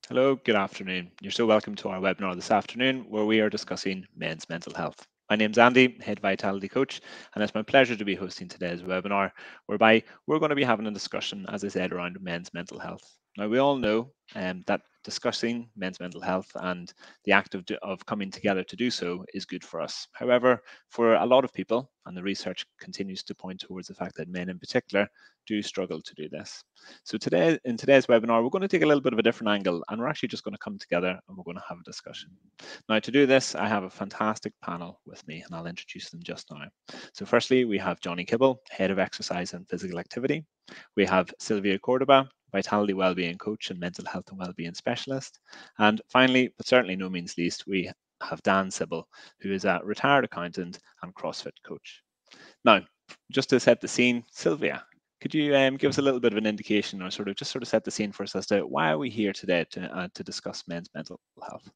Hello, good afternoon. You're so welcome to our webinar this afternoon where we are discussing men's mental health. My name's Andy, Head Vitality Coach, and it's my pleasure to be hosting today's webinar whereby we're going to be having a discussion, as I said, around men's mental health. Now, we all know that discussing men's mental health and the act of coming together to do so is good for us. However, for a lot of people, and the research continues to point towards the fact that men in particular do struggle to do this. So today, in today's webinar, we're going to take a little bit of a different angle, and we're actually just going to come together and we're going to have a discussion. Now, to do this, I have a fantastic panel with me, and I'll introduce them just now. So firstly, we have Jonny Kibble, Head of Exercise and Physical Activity. We have Silvia Cordoba, Vitality Wellbeing Coach and Mental Health and Wellbeing Specialist. And finally, but certainly no means least, we have Dan Sibil, who is a retired accountant and CrossFit coach. Now, just to set the scene, Silvia, could you give us a little bit of an indication, or sort of set the scene for us as to why are we here today to discuss men's mental health?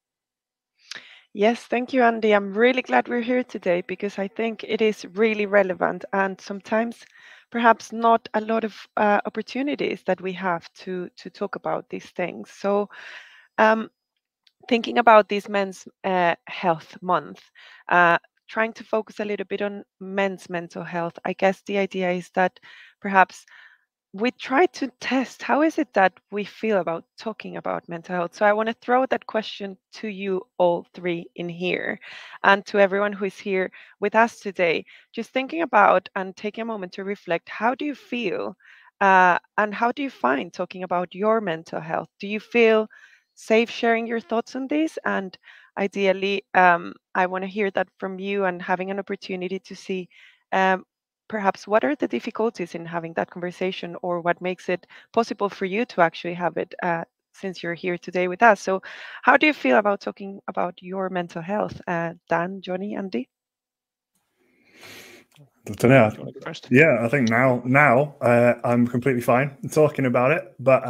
Yes, thank you, Andy. I'm really glad we're here today because I think it is really relevant and sometimes perhaps not a lot of opportunities that we have to talk about these things. So, um, thinking about this Men's Health Month, trying to focus a little bit on men's mental health, I guess the idea is that perhaps we try to test how is it that we feel about talking about mental health. So I want to throw that question to you all three in here and to everyone who is here with us today, just thinking about and taking a moment to reflect, how do you feel and how do you find talking about your mental health? Do you feel safe sharing your thoughts on this? And ideally, I want to hear that from you and having an opportunity to see um, perhaps what are the difficulties in having that conversation, or what makes it possible for you to actually have it since you're here today with us. So how do you feel about talking about your mental health, Dan, Jonny, Andy? I don't know. Do you want to go first? Yeah, I think now I'm completely fine talking about it. But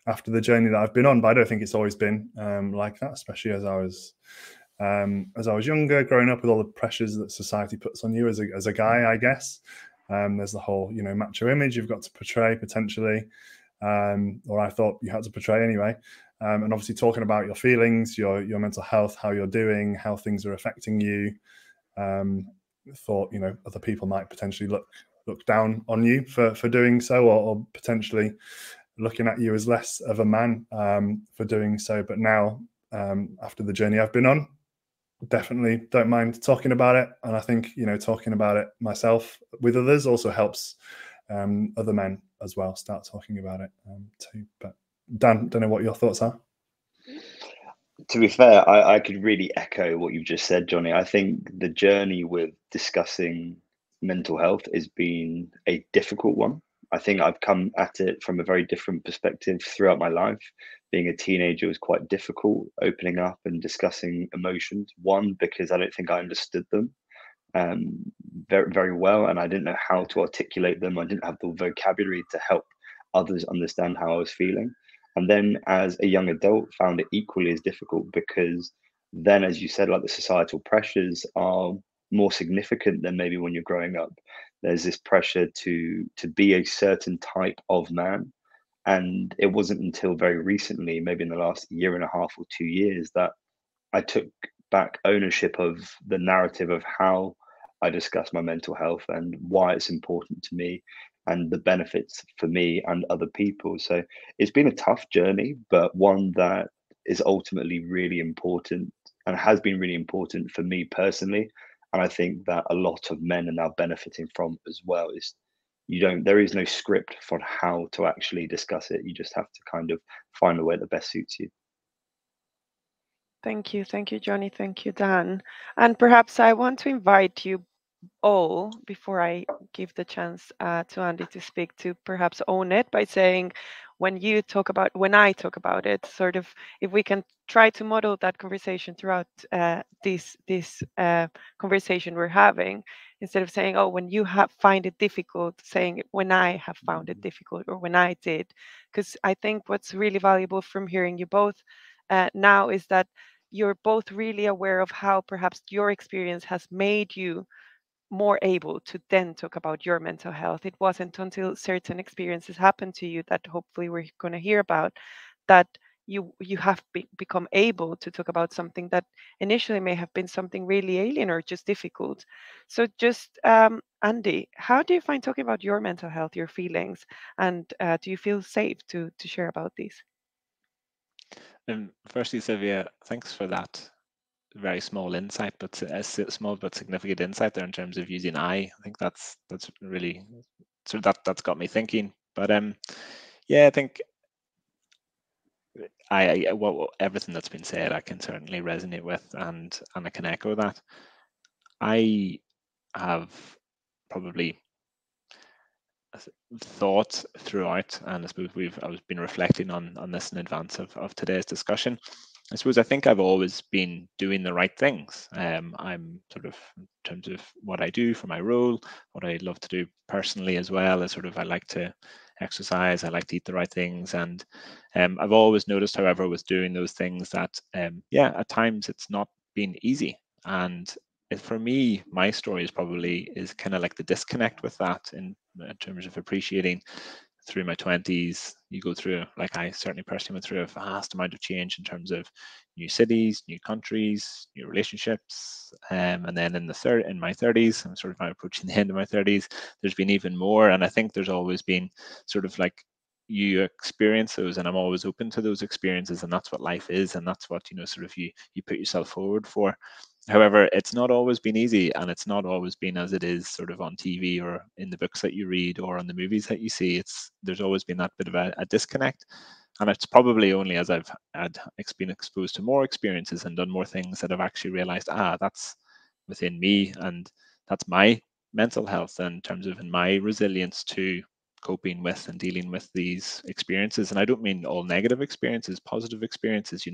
after the journey that I've been on, but I don't think it's always been like that, especially as I was younger, growing up with all the pressures that society puts on you as a guy, I guess. There's the whole, macho image you've got to portray potentially, or I thought you had to portray anyway. And obviously talking about your feelings, your mental health, how you're doing, how things are affecting you. Thought other people might potentially look down on you for doing so, or potentially looking at you as less of a man for doing so. But now, after the journey I've been on, definitely don't mind talking about it. And I think talking about it myself with others also helps other men as well start talking about it too. But Dan, don't know what your thoughts are. To be fair, I could really echo what you've just said, Jonny. I think the journey with discussing mental health has been a difficult one. I think I've come at it from a very different perspective throughout my life. Being a teenager was quite difficult, opening up and discussing emotions. One, because I don't think I understood them very, very well, and I didn't know how to articulate them. I didn't have the vocabulary to help others understand how I was feeling. And then as a young adult, found it equally as difficult because then, as you said, like the societal pressures are more significant than maybe when you're growing up. There's this pressure to be a certain type of man. And it wasn't until very recently, maybe in the last year and a half or 2 years, that I took back ownership of the narrative of how I discuss my mental health and why it's important to me and the benefits for me and other people. So it's been a tough journey, but one that is ultimately really important and has been really important for me personally. And I think that a lot of men are now benefiting from as well. Is there is no script for how to actually discuss it. You just have to kind of find the way that best suits you. Thank you, Jonny. Thank you, Dan. And perhaps I want to invite you all, before I give the chance to Andy to speak, to perhaps own it by saying, when I talk about it, sort of, if we can try to model that conversation throughout this conversation we're having, instead of saying, oh, when you find it difficult, saying when I have found it difficult, or when I did. Because I think what's really valuable from hearing you both now is that you're both really aware of how perhaps your experience has made you more able to then talk about your mental health. It wasn't until certain experiences happened to you, that hopefully we're going to hear about, that you have become able to talk about something that initially may have been something really alien or just difficult. So just Andy, how do you find talking about your mental health, your feelings, and do you feel safe to share about these? Firstly, Silvia, thanks for that very small insight, but a small but significant insight there in terms of using I think that's really sort of that's got me thinking. But yeah, I think everything that's been said, I can certainly resonate with, and I can echo that. I have probably thought throughout, and I suppose I've been reflecting on this in advance of today's discussion. I think I've always been doing the right things. I'm sort of, in terms of what I do for my role, what I love to do personally as well, is sort of I like to exercise, I like to eat the right things, and I've always noticed, however, with doing those things that yeah, at times it's not been easy. And for me, my story is kind of like the disconnect with that in terms of appreciating through my 20s. You go through, like I certainly personally went through, a vast amount of change in terms of new cities, new countries, new relationships, and then in my 30s, I'm sort of now approaching the end of my 30s. There's been even more, and I think there's always been sort of like you experience those, and I'm always open to those experiences, and that's what life is, and that's what sort of you put yourself forward for. However, it's not always been easy, and it's not always been as it is sort of on TV or in the books that you read or on the movies that you see. There's always been that bit of a disconnect, and it's probably only as I've been exposed to more experiences and done more things that I've actually realized, that's within me, and that's my mental health in terms of my resilience to coping with and dealing with these experiences. And I don't mean all negative experiences, positive experiences,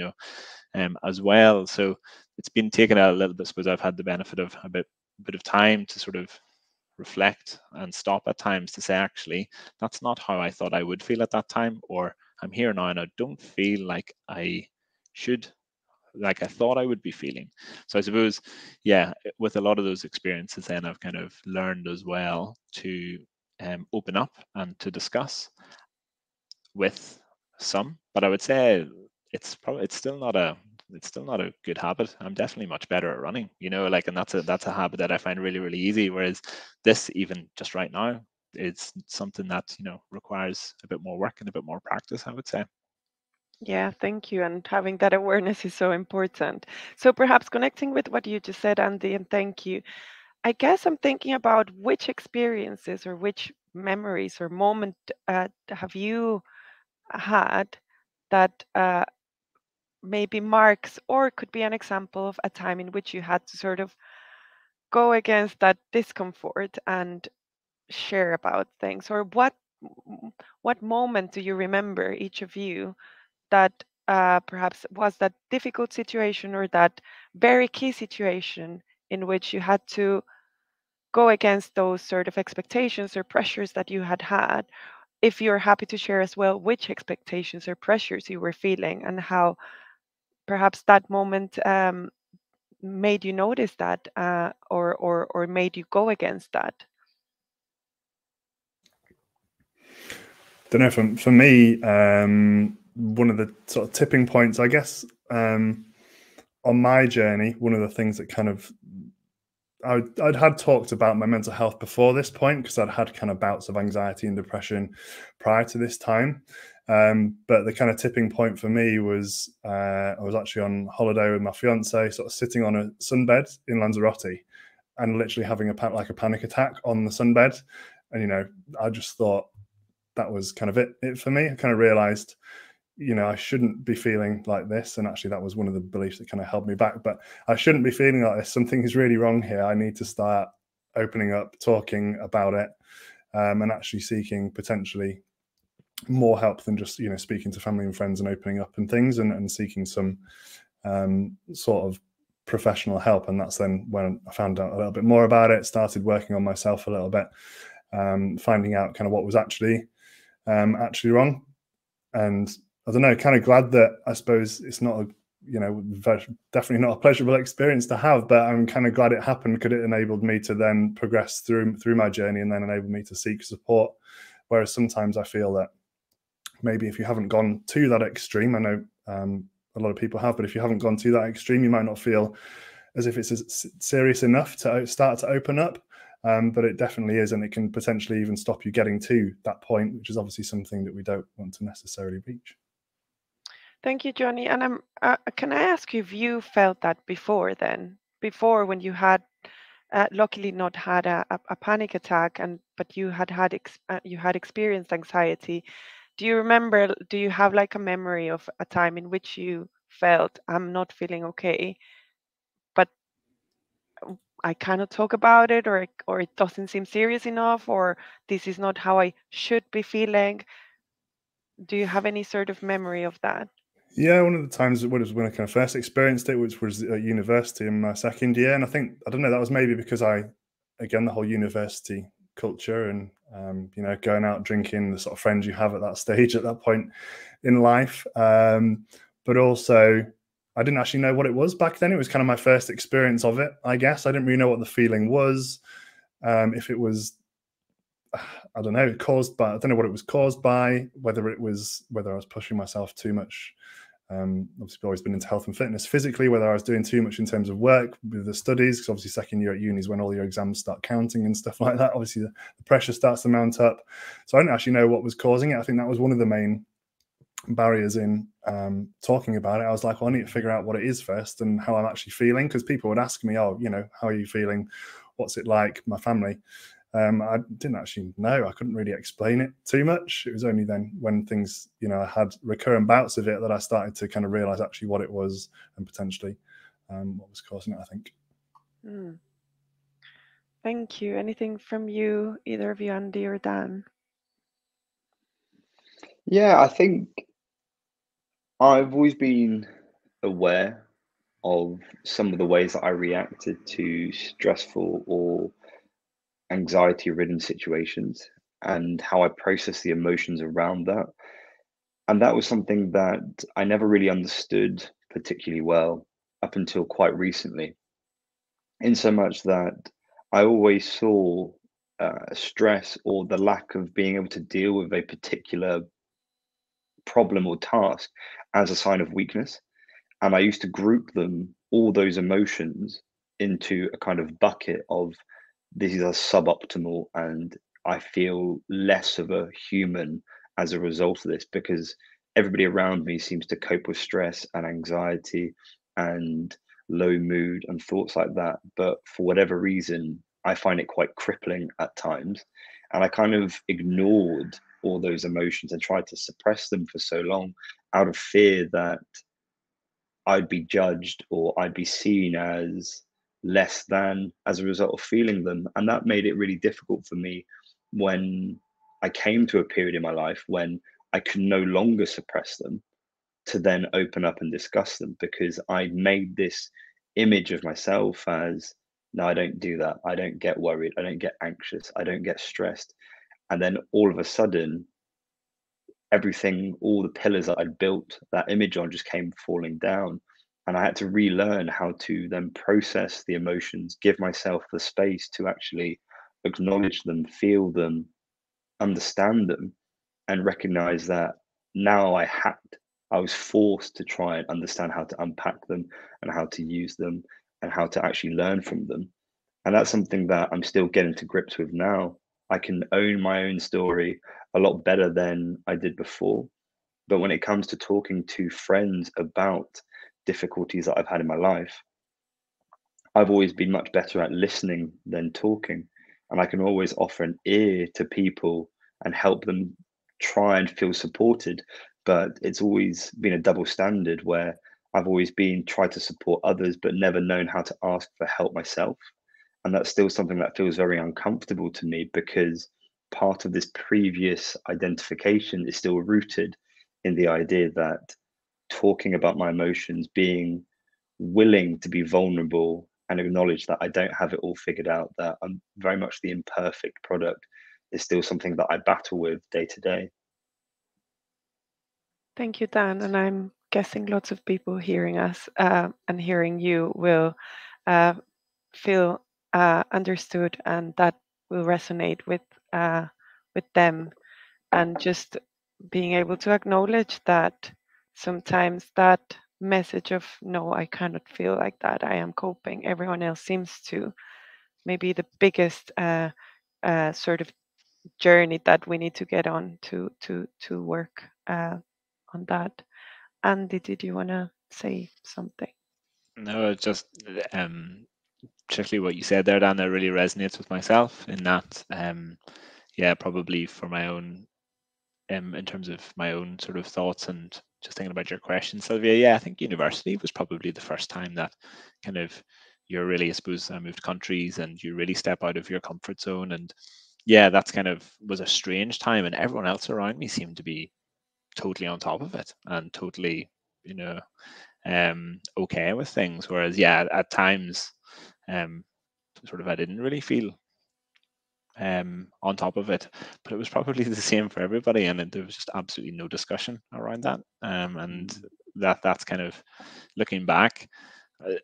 as well. So it's been taken out a little bit. I suppose I've had the benefit of a bit of time to sort of reflect and stop at times to say, actually, that's not how I thought I would feel at that time, or I'm here now and I don't feel like I should, like I thought I would be feeling. So I suppose, yeah, with a lot of those experiences, then I've kind of learned as well to open up and to discuss with some. But I would say it's still not a good habit. I'm definitely much better at running, like, and that's a habit that I find really, really easy. Whereas this, even just right now, is something that requires a bit more work and a bit more practice, I would say. Yeah, thank you. And having that awareness is so important. So perhaps connecting with what you just said, Andy, and thank you. I guess I'm thinking about which experiences or which memories or moment have you had that maybe marks or could be an example of a time in which you had to sort of go against that discomfort and share about things, or what moment do you remember, each of you, that perhaps was that difficult situation or that very key situation in which you had to go against those sort of expectations or pressures that you had? If you're happy to share as well which expectations or pressures you were feeling and how perhaps that moment made you notice that or made you go against that. Don't know, for me, one of the sort of tipping points, I guess, on my journey, one of the things that kind of I'd had talked about my mental health before this point, because I'd had kind of bouts of anxiety and depression prior to this time. But the kind of tipping point for me was I was actually on holiday with my fiance, sort of sitting on a sunbed in Lanzarote and literally having a panic attack on the sunbed. And, I just thought that was kind of it for me. I kind of realized, I shouldn't be feeling like this. And actually that was one of the beliefs that kind of held me back, but I shouldn't be feeling like this. Something is really wrong here. I need to start opening up, talking about it, and actually seeking potentially more help than just, speaking to family and friends and opening up and things, and seeking some sort of professional help. And that's then when I found out a little bit more about it, started working on myself a little bit, finding out kind of what was actually wrong. And I don't know, kind of glad that, I suppose it's not definitely not a pleasurable experience to have, but I'm kind of glad it happened, because it enabled me to then progress through my journey, and then enabled me to seek support. Whereas sometimes I feel that maybe if you haven't gone to that extreme, I know a lot of people have. But if you haven't gone to that extreme, you might not feel as if it's serious enough to start to open up. But it definitely is, and it can potentially even stop you getting to that point, which is obviously something that we don't want to necessarily reach. Thank you, Jonny. And can I ask you if you felt that before then? Before, when you had luckily not had a panic attack, but you had experienced anxiety. Do you remember? Do you have like a memory of a time in which you felt, I'm not feeling okay, but I cannot talk about it, or it doesn't seem serious enough, or this is not how I should be feeling? Do you have any sort of memory of that? Yeah, one of the times was when I kind of first experienced it, which was at university in my second year. And I don't know, that was maybe because again, the whole university culture and, going out drinking, the sort of friends you have at that stage, at that point in life. But also, I didn't actually know what it was back then. It was kind of my first experience of it, I guess. I didn't really know what the feeling was. If it was, I don't know, I don't know what it was caused by, whether I was pushing myself too much. Obviously, I've always been into health and fitness physically, whether I was doing too much in terms of work with the studies, because obviously second year at uni is when all your exams start counting and stuff like that. Obviously, the pressure starts to mount up. So I didn't actually know what was causing it. I think that was one of the main barriers in talking about it. I was like, well, I need to figure out what it is first and how I'm actually feeling, because people would ask me, oh, how are you feeling? What's it like? My family. I didn't actually know. I couldn't really explain it too much. It was only then when things, I had recurrent bouts of it that I started to kind of realize actually what it was and potentially what was causing it, I think. Thank you. Anything from you, either of you, Andy or Dan? Yeah, I think I've always been aware of some of the ways that I reacted to stressful or anxiety-ridden situations and how I process the emotions around that. And that was something that I never really understood particularly well up until quite recently, in so much that I always saw stress or the lack of being able to deal with a particular problem or task as a sign of weakness. And I used to group all those emotions, into a kind of bucket of, this is a suboptimal and I feel less of a human as a result of this, because everybody around me seems to cope with stress and anxiety and low mood and thoughts like that. But for whatever reason, I find it quite crippling at times. And I kind of ignored all those emotions and tried to suppress them for so long out of fear that I'd be judged or I'd be seen as less than as a result of feeling them. And that made it really difficult for me when I came to a period in my life when I could no longer suppress them, to then open up and discuss them, because I made this image of myself as, no, I don't do that. I don't get worried. I don't get anxious. I don't get stressed. And then all of a sudden, everything, all the pillars that I'd built that image on just came falling down. And I had to relearn how to then process the emotions, give myself the space to actually acknowledge them, feel them, understand them, and recognize that now I was forced to try and understand how to unpack them and how to use them and how to actually learn from them. And that's something that I'm still getting to grips with now. I can own my own story a lot better than I did before. But when it comes to talking to friends about difficulties that I've had in my life, I've always been much better at listening than talking. And I can always offer an ear to people and help them try and feel supported. But it's always been a double standard where I've always been tried to support others, but never known how to ask for help myself. And that's still something that feels very uncomfortable to me, because part of this previous identification is still rooted in the idea that talking about my emotions, being willing to be vulnerable and acknowledge that I don't have it all figured out, that I'm very much the imperfect product, is still something that I battle with day to day. Thank you, Dan. And I'm guessing lots of people hearing us and hearing you will feel understood, and that will resonate with them. And just being able to acknowledge that sometimes that message of no, I cannot feel like that, I am coping, everyone else seems to, maybe the biggest sort of journey that we need to get on to work on that. Andy, did you want to say something? No, it's just particularly what you said there, Dan, that really resonates with myself in that, yeah, probably for my own, in terms of my own sort of thoughts and just thinking about your question, Sylvia, yeah, I think university was probably the first time that kind of you're really, I suppose, I moved countries and you really step out of your comfort zone. And yeah, that's kind of was a strange time, and everyone else around me seemed to be totally on top of it and totally, you know, okay with things. Whereas, yeah, at times, sort of I didn't really feel on top of it, but it was probably the same for everybody, and there was just absolutely no discussion around that. And that's kind of looking back,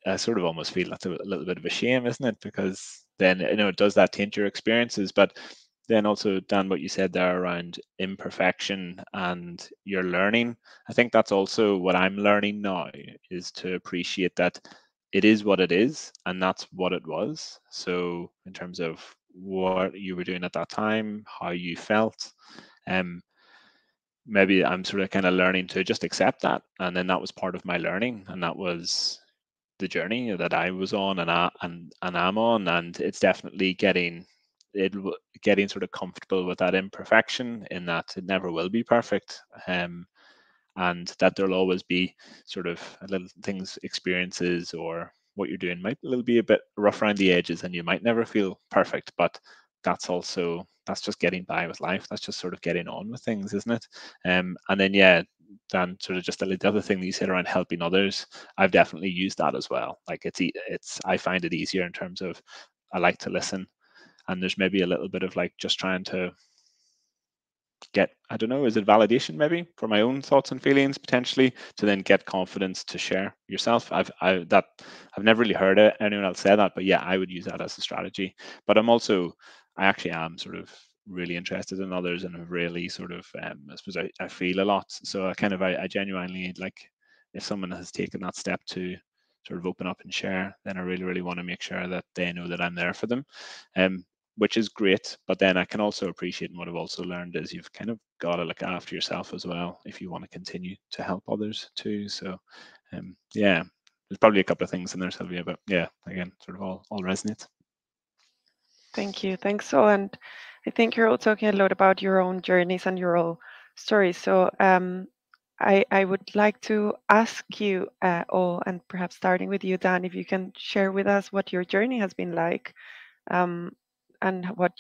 I sort of almost feel that's a little bit of a shame, isn't it? Because then it does that taint your experiences, but then also, Dan, what you said there around imperfection and your learning, I think that's also what I'm learning now, is to appreciate that it is what it is and that's what it was. So in terms of what you were doing at that time, how you felt, maybe I'm sort of kind of learning to just accept that. And then that was part of my learning, and that was the journey that I was on and I'm on. And it's definitely getting sort of comfortable with that imperfection, in that it never will be perfect. And that there'll always be sort of little things, experiences, or what you're doing might be a bit rough around the edges, and you might never feel perfect, but that's just getting by with life. That's just sort of getting on with things, isn't it? And then, yeah, Dan, sort of just the other thing that you said around helping others, I've definitely used that as well. Like I find it easier in terms of I like to listen, and there's maybe a little bit of like just trying to get, I don't know, is it validation maybe for my own thoughts and feelings, potentially, to then get confidence to share yourself. I've never really heard anyone else say that, but yeah, I would use that as a strategy. But I actually am sort of really interested in others, and have really sort of I suppose I feel a lot. So I genuinely, like, if someone has taken that step to sort of open up and share, then I really, really want to make sure that they know that I'm there for them. Which is great. But then I can also appreciate, and what I've also learned is you've kind of got to look after yourself as well if you want to continue to help others too. So yeah, there's probably a couple of things in there, Sylvia, but yeah, again, sort of all resonates. Thank you. Thanks. So, and I think you're all talking a lot about your own journeys and your own stories. So I would like to ask you all, and perhaps starting with you, Dan, if you can share with us what your journey has been like, and what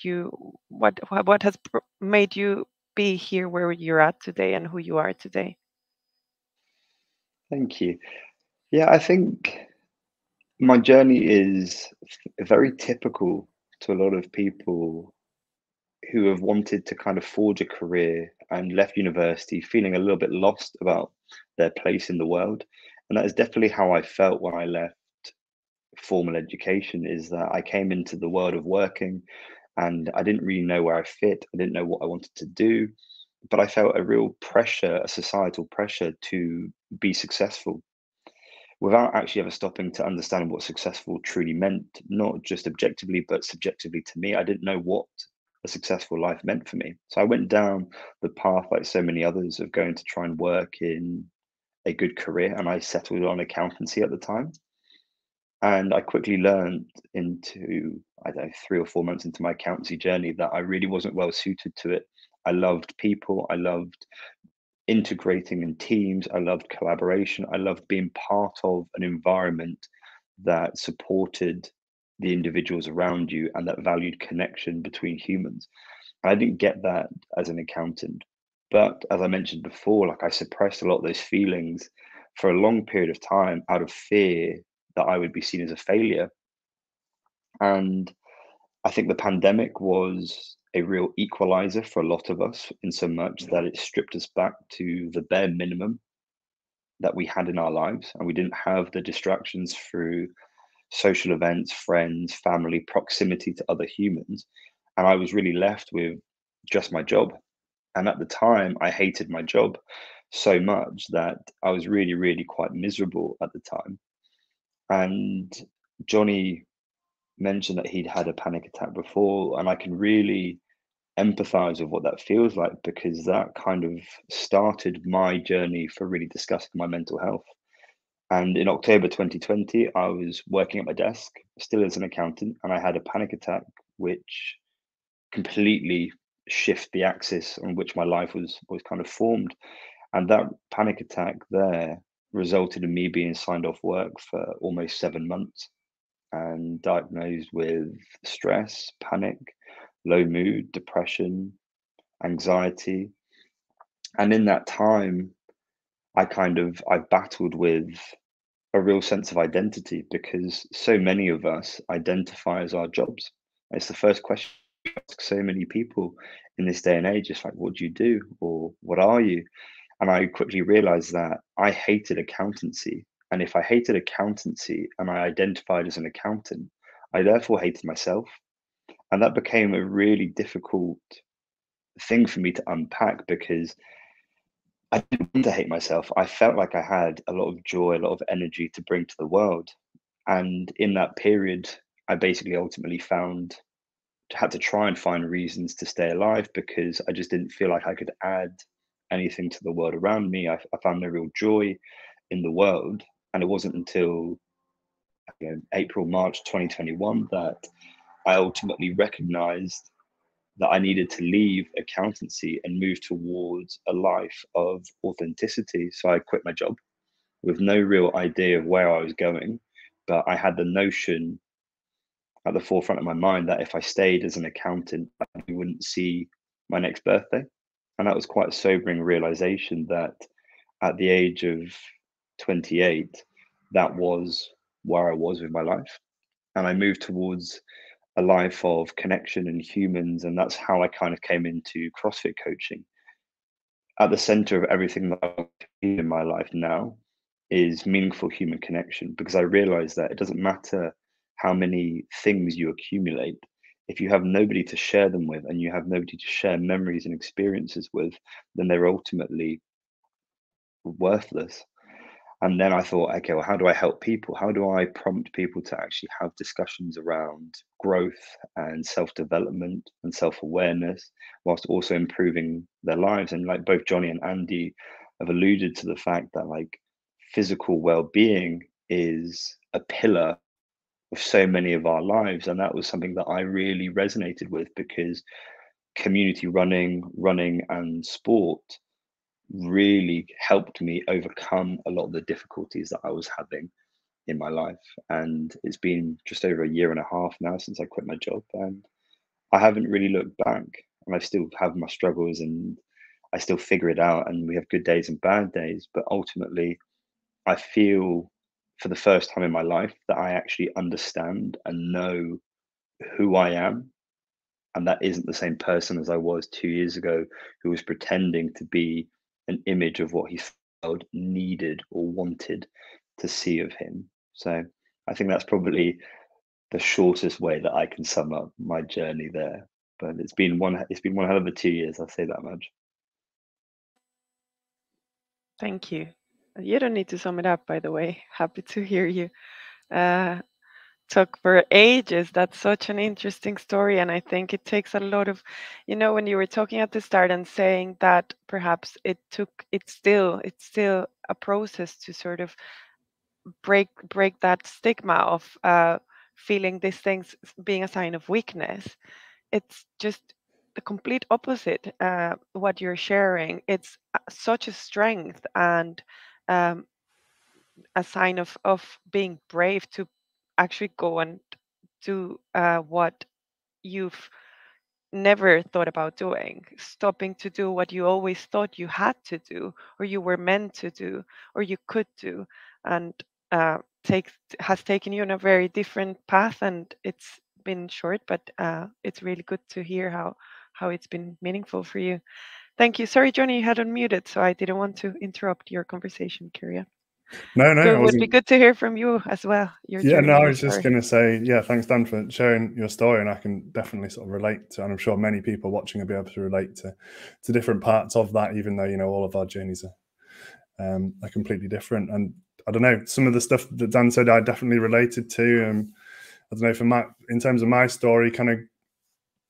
has made you be here where you're at today and who you are today. Thank you. Yeah, I think my journey is very typical to a lot of people who have wanted to kind of forge a career and left university feeling a little bit lost about their place in the world. And that is definitely how I felt when I left formal education, is that I came into the world of working and I didn't really know where I fit. I didn't know what I wanted to do, but I felt a real pressure, a societal pressure to be successful without actually ever stopping to understand what successful truly meant, not just objectively, but subjectively to me. I didn't know what a successful life meant for me. So I went down the path, like so many others, of going to try and work in a good career. And I settled on accountancy at the time. And I quickly learned into, I don't know, 3 or 4 months into my accountancy journey, that I really wasn't well suited to it. I loved people. I loved integrating in teams. I loved collaboration. I loved being part of an environment that supported the individuals around you and that valued connection between humans. I didn't get that as an accountant. But as I mentioned before, like, I suppressed a lot of those feelings for a long period of time out of fear that I would be seen as a failure. And I think the pandemic was a real equalizer for a lot of us, in so much that it stripped us back to the bare minimum that we had in our lives. And we didn't have the distractions through social events, friends, family, proximity to other humans. And I was really left with just my job. And at the time, I hated my job. so much that I was really, really quite miserable at the time. And Jonny mentioned that he'd had a panic attack before, and I can really empathize with what that feels like, because that kind of started my journey for really discussing my mental health. And in October 2020, I was working at my desk, still as an accountant, and I had a panic attack, which completely shift the axis on which my life was kind of formed. And that panic attack there resulted in me being signed off work for almost 7 months and diagnosed with stress, panic, low mood, depression, anxiety. And in that time, I battled with a real sense of identity, because so many of us identify as our jobs. It's the first question I ask so many people in this day and age. It's like, what do you do? Or what are you? And I quickly realized that I hated accountancy. And if I hated accountancy and I identified as an accountant, I therefore hated myself. And that became a really difficult thing for me to unpack, because I didn't want to hate myself. I felt like I had a lot of joy, a lot of energy to bring to the world. And in that period, I basically ultimately had to try and find reasons to stay alive, because I just didn't feel like I could add anything to the world around me. I found no real joy in the world. And it wasn't until April, March 2021 that I ultimately recognized that I needed to leave accountancy and move towards a life of authenticity. So I quit my job with no real idea of where I was going, but I had the notion at the forefront of my mind that if I stayed as an accountant, I wouldn't see my next birthday. And that was quite a sobering realization, that at the age of 28, that was where I was with my life. And I moved towards a life of connection and humans. And that's how I kind of came into CrossFit coaching. At the center of everything that I do in my life now is meaningful human connection, because I realize that it doesn't matter how many things you accumulate. If you have nobody to share them with, and you have nobody to share memories and experiences with, then they're ultimately worthless. And then I thought, okay, well, how do I help people? How do I prompt people to actually have discussions around growth and self-development and self-awareness, whilst also improving their lives? And like both Jonny and Andy have alluded to the fact that like physical well-being is a pillar of so many of our lives. And that was something that I really resonated with, because community running and sport really helped me overcome a lot of the difficulties that I was having in my life. And it's been just over a year and a half now since I quit my job, and I haven't really looked back. And I still have my struggles, and I still figure it out, and we have good days and bad days. But ultimately, I feel for the first time in my life that I actually understand and know who I am. And that isn't the same person as I was 2 years ago, who was pretending to be an image of what he felt needed or wanted to see of him. So I think that's probably the shortest way that I can sum up my journey there. But it's been one hell of a 2 years, I'll say that much. Thank you. You don't need to sum it up, by the way. Happy to hear you talk for ages. That's such an interesting story. And I think it takes a lot of, when you were talking at the start and saying that perhaps it's still a process to sort of break that stigma of feeling these things being a sign of weakness. It's just the complete opposite. What you're sharing, it's such a strength and a sign of being brave to actually go and do what you've never thought about doing, stopping to do what you always thought you had to do, or you were meant to do, or you could do, and has taken you on a very different path. And it's been short, but it's really good to hear how it's been meaningful for you. Thank you. Sorry, Jonny, you had unmuted, so I didn't want to interrupt your conversation, Kyria. No, It would be good to hear from you as well. I was just going to say, thanks, Dan, for sharing your story, and I can definitely sort of relate to, and I'm sure many people watching will be able to relate to different parts of that, even though all of our journeys are completely different. And I don't know, some of the stuff that Dan said I definitely related to. I don't know, in terms of my story, kind of,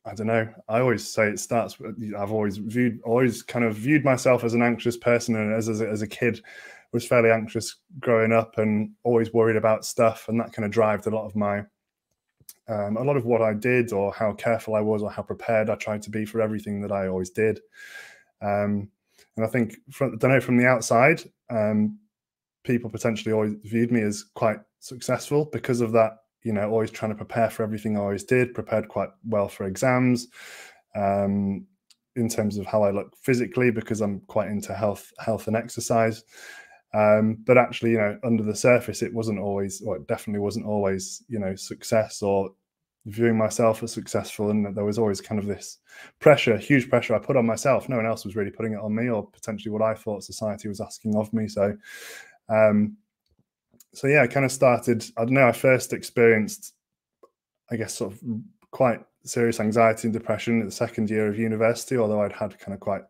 I don't know, I always say it starts with, I've always kind of viewed myself as an anxious person, and as a kid was fairly anxious growing up and always worried about stuff, and that kind of drove a lot of what I did, or how careful I was, or how prepared I tried to be for everything that I always did. And I think, from the outside, people potentially always viewed me as quite successful because of that, always trying to prepare for everything I always did, prepared quite well for exams, in terms of how I look physically, because I'm quite into health and exercise. But actually, under the surface, it definitely wasn't always, success, or viewing myself as successful. And there was always kind of this huge pressure I put on myself. No one else was really putting it on me, or potentially what I thought society was asking of me. So yeah, I kind of started, I don't know, I first experienced, I guess, sort of quite serious anxiety and depression in the second year of university, although I'd had kind of quite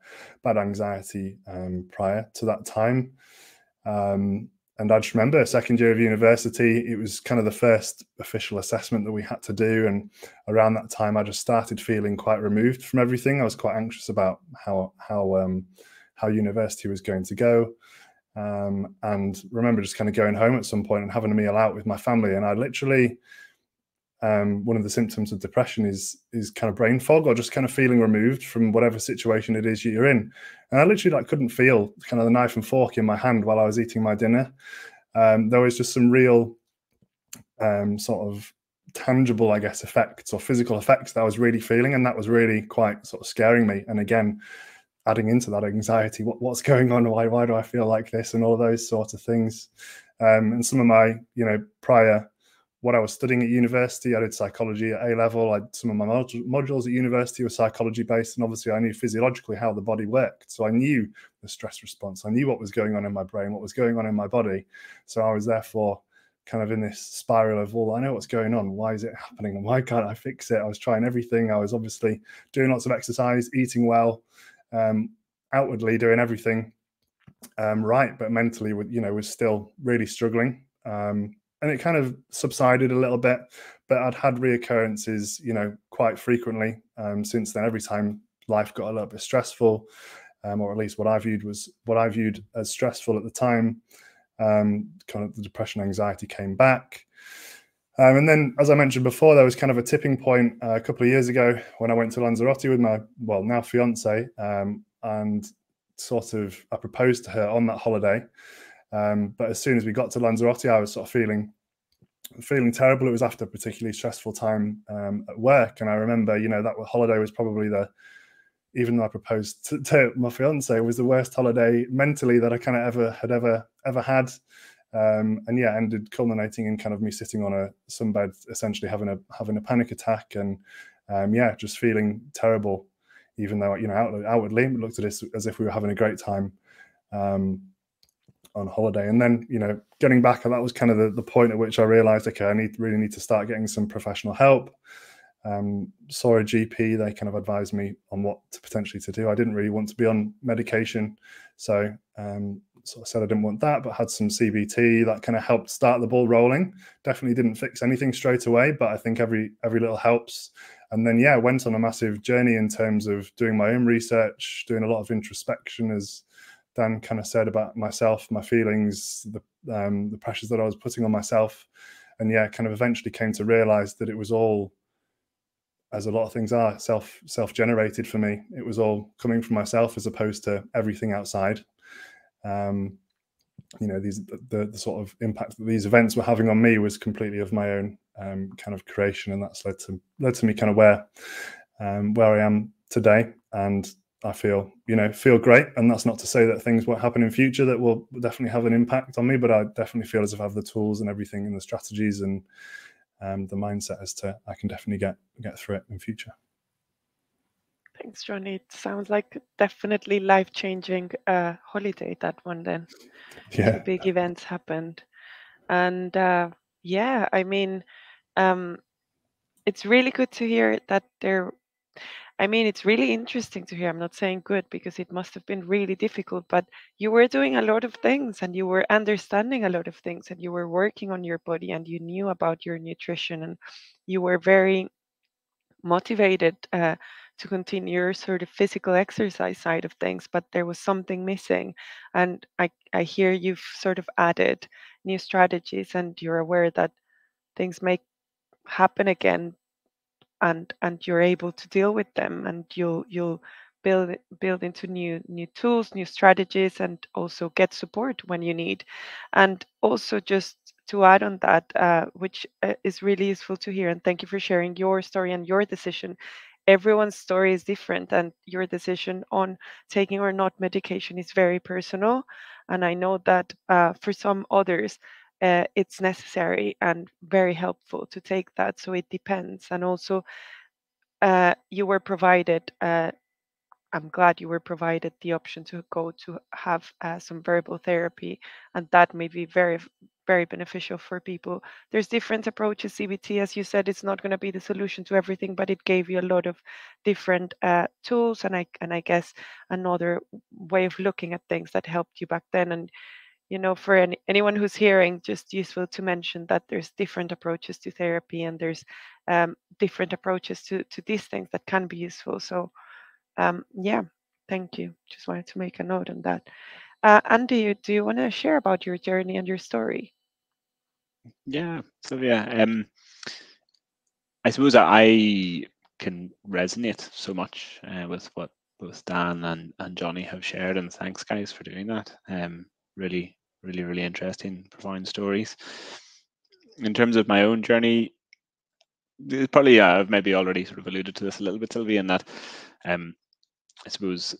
bad anxiety prior to that time. And I just remember second year of university, it was kind of the first official assessment that we had to do. And around that time, I just started feeling quite removed from everything. I was quite anxious about how university was going to go. And remember just kind of going home at some point and having a meal out with my family. And I literally, one of the symptoms of depression is kind of brain fog, or just kind of feeling removed from whatever situation it is you're in. And I literally couldn't feel kind of the knife and fork in my hand while I was eating my dinner. There was just some real sort of tangible, I guess, effects, or physical effects that I was really feeling, and that was really quite sort of scaring me. And again, adding into that anxiety, what's going on? Why do I feel like this? And all those sorts of things. And some of my, prior, what I was studying at university, I did psychology at A-level. Some of my modules at university were psychology based, and obviously I knew physiologically how the body worked. So I knew the stress response. I knew what was going on in my brain, what was going on in my body. So I was therefore kind of in this spiral of, well, I know what's going on. Why is it happening? And why can't I fix it? I was trying everything. I was obviously doing lots of exercise, eating well, outwardly doing everything right, but mentally, was still really struggling. And it kind of subsided a little bit, but I'd had reoccurrences, quite frequently since then. Every time life got a little bit stressful, or at least what I viewed as stressful at the time, kind of the depression, anxiety came back. And then, as I mentioned before, there was kind of a tipping point a couple of years ago when I went to Lanzarote with my, now fiance, and sort of I proposed to her on that holiday. But as soon as we got to Lanzarote, I was sort of feeling terrible. It was after a particularly stressful time at work. And I remember, that holiday was probably even though I proposed to my fiance, it was the worst holiday mentally that I kind of ever had. And yeah, ended culminating in kind of me sitting on a sunbed, essentially having a panic attack, and yeah, just feeling terrible, even though outwardly it looked at it as if we were having a great time on holiday. And then getting back, and that was kind of the point at which I realized, okay, I really need to start getting some professional help. Saw a GP. They kind of advised me on what potentially to do. I didn't really want to be on medication, so sort of said I didn't want that, but had some CBT that kind of helped start the ball rolling. Definitely didn't fix anything straight away, but I think every little helps. And then yeah, went on a massive journey in terms of doing my own research, doing a lot of introspection, as Dan kind of said, about myself, my feelings, the pressures that I was putting on myself. And yeah, kind of eventually came to realize that it was all, as a lot of things are, self-generated for me. It was all coming from myself as opposed to everything outside. The sort of impact that these events were having on me was completely of my own kind of creation, and that's led to me kind of where I am today. And I feel great. And that's not to say that things won't happen in future that will definitely have an impact on me, but I definitely feel as if I have the tools and everything and the strategies and the mindset as to I can definitely get through it in future. Thanks, Jonny. It sounds like definitely life-changing holiday, that one then. Yeah. The big events happened. And yeah, I mean, it's really good to hear that I mean, it's really interesting to hear. I'm not saying good, because it must have been really difficult, but you were doing a lot of things and you were understanding a lot of things and you were working on your body and you knew about your nutrition and you were very motivated to continue your sort of physical exercise side of things, but there was something missing. And I hear you've sort of added new strategies and you're aware that things may happen again, and you're able to deal with them, and you'll build into new tools, new strategies, and also get support when you need. And also, just to add on that, which is really useful to hear, and thank you for sharing your story and your decision. Everyone's story is different, and your decision on taking or not medication is very personal. And I know that for some others, it's necessary and very helpful to take that. So it depends. And also, you were provided, I'm glad you were provided the option to go to have some verbal therapy, and that may be very beneficial for people. There's different approaches. CBT, as you said, it's not going to be the solution to everything, but it gave you a lot of different tools, and I guess another way of looking at things that helped you back then. And for anyone who's hearing, just useful to mention that there's different approaches to therapy, and there's different approaches to these things that can be useful. So yeah, thank you. Just wanted to make a note on that. And do you want to share about your journey and your story? Yeah, Sylvia. I suppose I can resonate so much with what both Dan and Jonny have shared, and thanks, guys, for doing that. Really, really, really interesting, profound stories. In terms of my own journey, probably I've maybe already sort of alluded to this a little bit, Sylvia, in that I suppose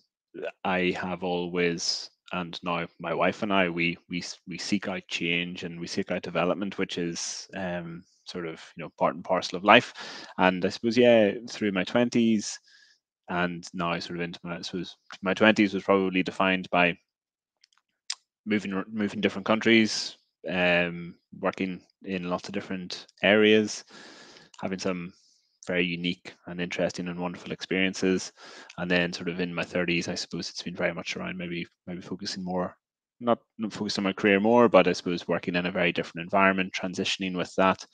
I have always, and now my wife and I, we seek out change and we seek out development, which is sort of part and parcel of life. And I suppose through my 20s and now sort of into I suppose my 20s was probably defined by moving different countries, working in lots of different areas, having some very unique and interesting and wonderful experiences. And then sort of in my 30s, I suppose it's been very much around maybe focusing more, not focusing on my career more, but I suppose working in a very different environment, transitioning with that,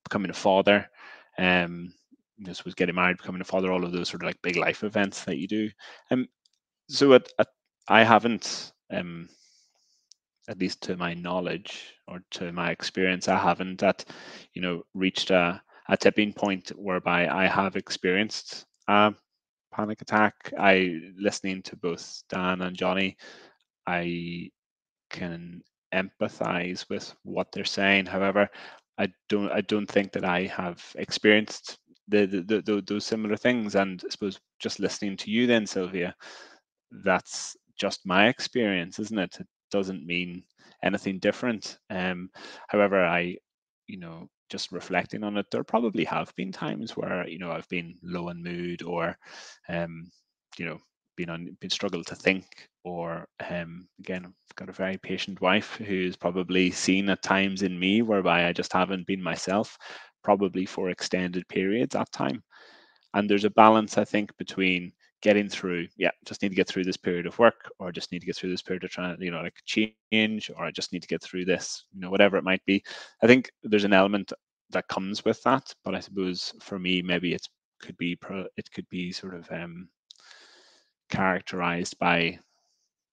becoming a father, this was getting married, becoming a father, all of those sort of like big life events that you do. So I haven't, at least to my knowledge or to my experience, I haven't reached a tipping point whereby I have experienced a panic attack. Listening to both Dan and Jonny, I can empathize with what they're saying. However, I don't think that I have experienced those similar things. And I suppose just listening to you then, Sylvia, that's just my experience, isn't it? It doesn't mean anything different. However, just reflecting on it, there probably have been times where I've been low in mood, or you know been struggled to think, or again, I've got a very patient wife who's probably seen at times in me whereby I just haven't been myself, probably for extended periods at time. And there's a balance, I think, between getting through, just need to get through this period of work, or just need to get through this period of trying, like change, or I just need to get through this, whatever it might be. I think there's an element that comes with that, but I suppose for me, maybe it could be sort of characterized by,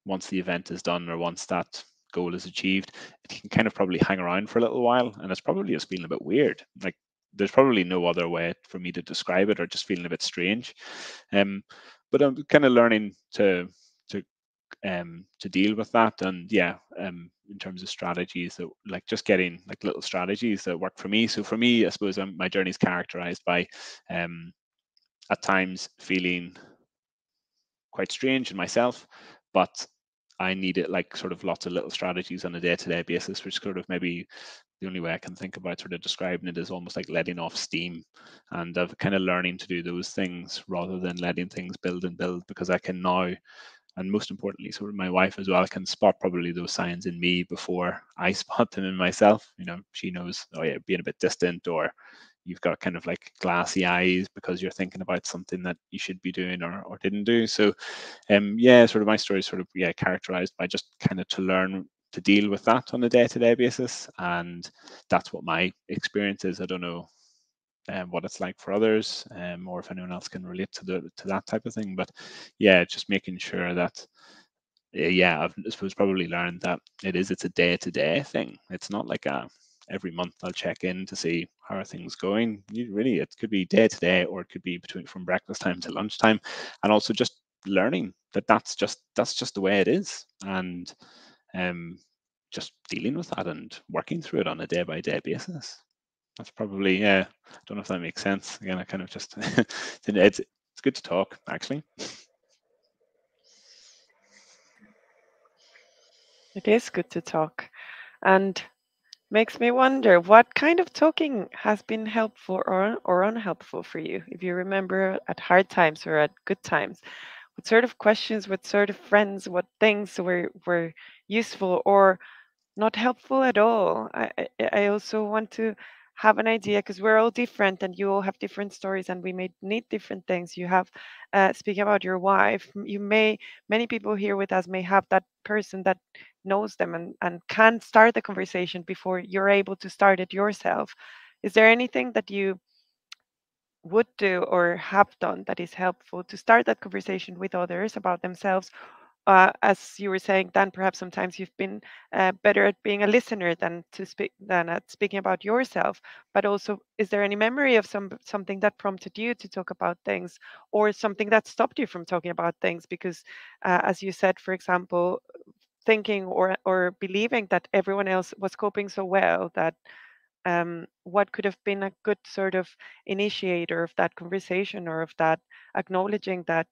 once the event is done or once that goal is achieved, it can kind of probably hang around for a little while, and it's probably just feeling a bit weird. Like, there's probably no other way for me to describe it, or just feeling a bit strange. But I'm kind of learning to deal with that. And in terms of strategies, that like just getting like little strategies that work for me. So for me, I suppose my journey is characterized by at times feeling quite strange in myself, but I needed like sort of lots of little strategies on a day-to-day basis, which sort of maybe the only way I can think about sort of describing it is almost like letting off steam, and of kind of learning to do those things rather than letting things build and build, because I can now, and most importantly, sort of my wife as well, can spot probably those signs in me before I spot them in myself. She knows, oh yeah, being a bit distant, or you've got kind of like glassy eyes because you're thinking about something that you should be doing or didn't do. So yeah, sort of my story is sort of characterized by just kind of to learn to deal with that on a day-to-day basis, and that's what my experience is. I don't know what it's like for others, or if anyone else can relate to that type of thing. But yeah, just making sure that I've, I suppose, probably learned that it's a day-to-day thing. It's not like every month I'll check in to see how are things going. It could be day to day, or it could be from breakfast time to lunchtime, and also just learning that's just the way it is, and just dealing with that and working through it on a day-by-day basis. That's probably, I don't know if that makes sense. Again, I kind of just it's good to talk, actually. It is good to talk, and makes me wonder what kind of talking has been helpful or unhelpful for you. If you remember at hard times or at good times, what sort of questions, what sort of friends, what things were useful or not helpful at all. I also want to have an idea because we're all different and you all have different stories and we may need different things. You have, speaking about your wife, many people here with us may have that person that knows them and can start the conversation before you're able to start it yourself. Is there anything that you would do or have done that is helpful to start that conversation with others about themselves? As you were saying, Dan, perhaps sometimes you've been better at being a listener than at speaking about yourself. But also, is there any memory of something that prompted you to talk about things, or something that stopped you from talking about things? Because, as you said, for example, thinking or believing that everyone else was coping so well that what could have been a good sort of initiator of that conversation or of that acknowledging that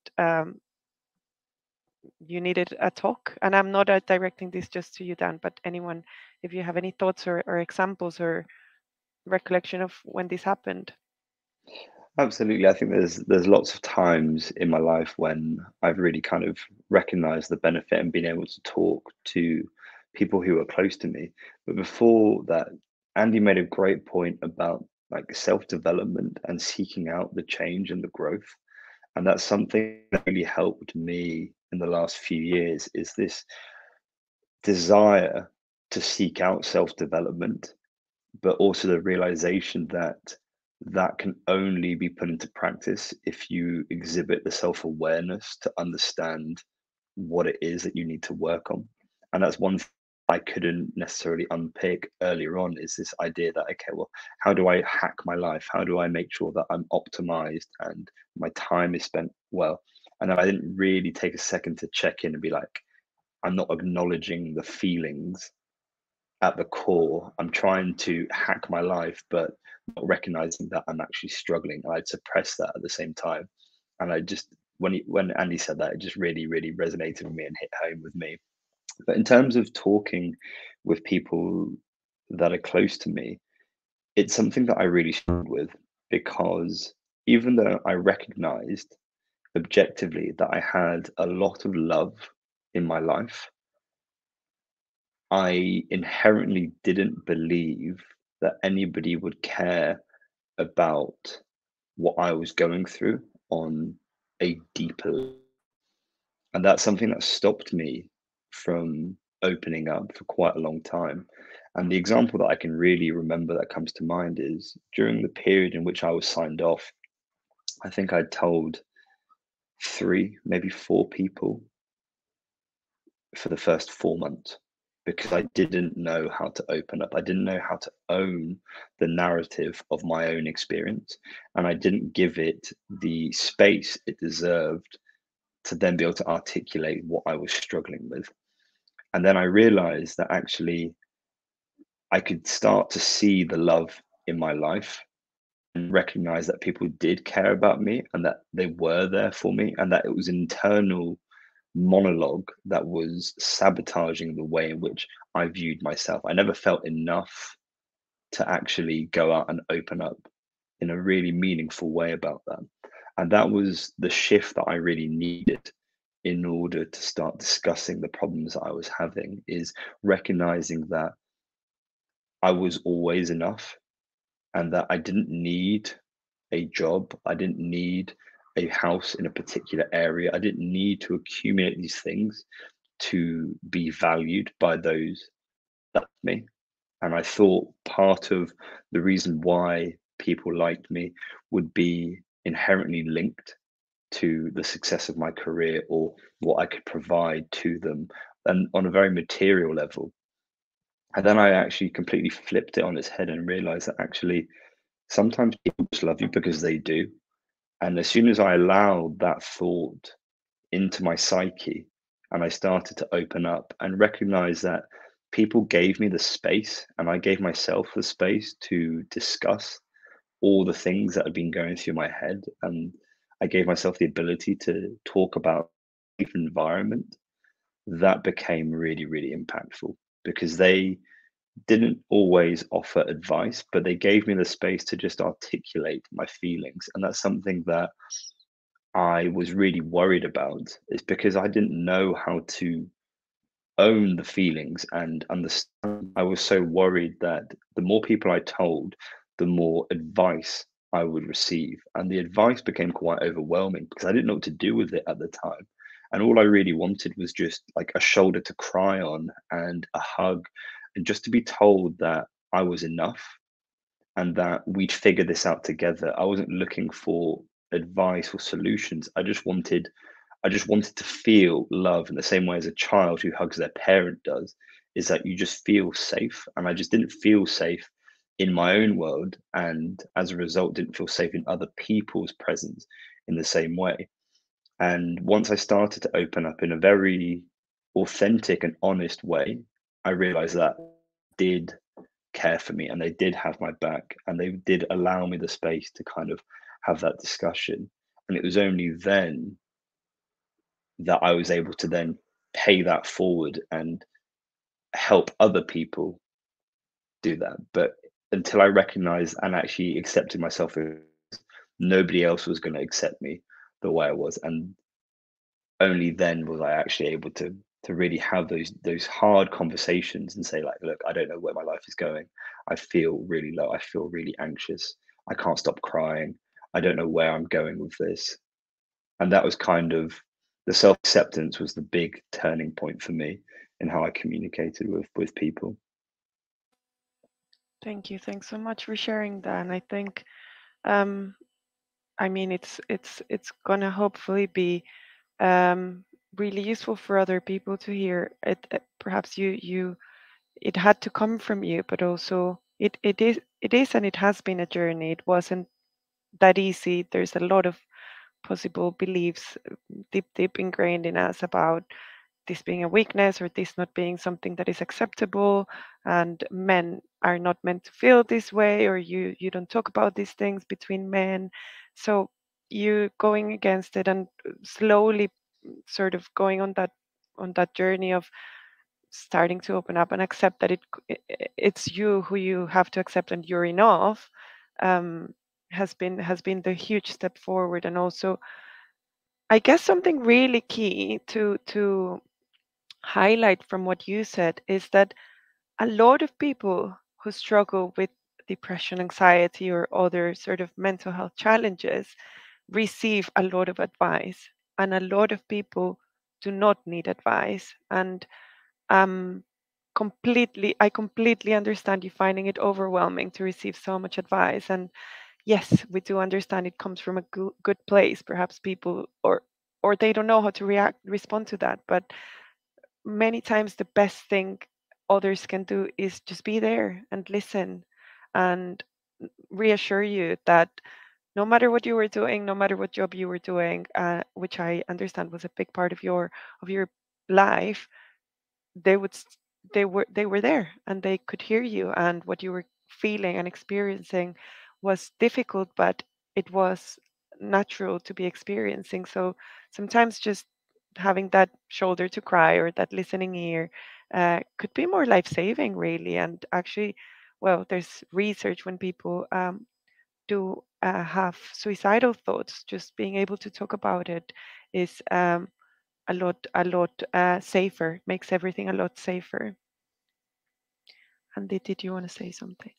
you needed a talk. And I'm not directing this just to you, Dan, but anyone, if you have any thoughts or examples or recollection of when this happened. Absolutely. I think there's lots of times in my life when I've really kind of recognized the benefit and been able to talk to people who are close to me. But before that, Andy made a great point about like self-development and seeking out the change and the growth. And that's something that really helped me in the last few years, is this desire to seek out self-development, but also the realization that that can only be put into practice if you exhibit the self-awareness to understand what it is that you need to work on. And that's one thing I couldn't necessarily unpick earlier on, is this idea that, okay, well, how do I hack my life? How do I make sure that I'm optimized and my time is spent well? And I didn't really take a second to check in and be like, I'm not acknowledging the feelings at the core. I'm trying to hack my life, but not recognizing that I'm actually struggling. I'd suppress that at the same time. And I just, when Andy said that, it just really, really resonated with me and hit home with me. But in terms of talking with people that are close to me, it's something that I really struggled with, because even though I recognized objectively that I had a lot of love in my life, I inherently didn't believe that anybody would care about what I was going through on a deeper level. And that's something that stopped me from opening up for quite a long time. And the example that I can really remember that comes to mind is during the period in which I was signed off, I think I told 3, maybe 4 people for the first 4 months, because I didn't know how to open up. I didn't know how to own the narrative of my own experience, and I didn't give it the space it deserved to then be able to articulate what I was struggling with. And then I realized that actually I could start to see the love in my life and recognize that people did care about me and that they were there for me, and that it was internal monologue that was sabotaging the way in which I viewed myself. I never felt enough to actually go out and open up in a really meaningful way about that. And that was the shift that I really needed in order to start discussing the problems that I was having, is recognizing that I was always enough, and that I didn't need a job. I didn't need a house in a particular area. I didn't need to accumulate these things to be valued by those that loved me. And I thought part of the reason why people liked me would be inherently linked to the success of my career or what I could provide to them, and on a very material level. And then I actually completely flipped it on its head and realized that actually sometimes people just love you because they do. And as soon as I allowed that thought into my psyche and I started to open up and recognize that people gave me the space and I gave myself the space to discuss all the things that had been going through my head, and I gave myself the ability to talk about safe environment, that became really, really impactful because they didn't always offer advice, but they gave me the space to just articulate my feelings. And that's something that I was really worried about, is because I didn't know how to own the feelings and understand. I was so worried that the more people I told, the more advice I would receive. And the advice became quite overwhelming because I didn't know what to do with it at the time. And all I really wanted was just like a shoulder to cry on and a hug, and just to be told that I was enough and that we'd figure this out together. I wasn't looking for advice or solutions. I just wanted to feel love in the same way as a child who hugs their parent does, is that you just feel safe. And I just didn't feel safe in my own world. And as a result, didn't feel safe in other people's presence in the same way. And once I started to open up in a very authentic and honest way, I realized that did care for me and they did have my back and they did allow me the space to kind of have that discussion. And it was only then that I was able to then pay that forward and help other people do that. But until I recognized and actually accepted myself, nobody else was going to accept me the way I was. And only then was I actually able to really have those hard conversations and say, like, look, I don't know where my life is going. I feel really low. I feel really anxious. I can't stop crying. I don't know where I'm going with this. And that was kind of the self-acceptance was the big turning point for me in how I communicated with people. Thank you. Thanks so much for sharing that. And I think, I mean, it's gonna hopefully be really useful for other people to hear. Perhaps it had to come from you, but also it is and it has been a journey. It wasn't that easy. There's a lot of possible beliefs deep ingrained in us about this being a weakness or this not being something that is acceptable, and men are not meant to feel this way, or you don't talk about these things between men. So you going against it and slowly sort of going on that journey of starting to open up and accept that it's you who you have to accept and you're enough, um, has been the huge step forward. And also, I guess something really key to highlight from what you said is that a lot of people who struggle with depression, anxiety, or other sort of mental health challenges receive a lot of advice, and a lot of people do not need advice. And I completely understand you finding it overwhelming to receive so much advice. And yes, we do understand it comes from a good place. Perhaps people or they don't know how to respond to that. But many times the best thing others can do is just be there and listen and reassure you that no matter what you were doing, no matter what job you were doing, which I understand was a big part of your life, they would s- they were there and they could hear you, and what you were feeling and experiencing was difficult, but it was natural to be experiencing. So sometimes just having that shoulder to cry or that listening ear could be more life-saving, really. And actually, well, there's research when people do have suicidal thoughts, just being able to talk about it is a lot safer, makes everything a lot safer. And did you want to say something?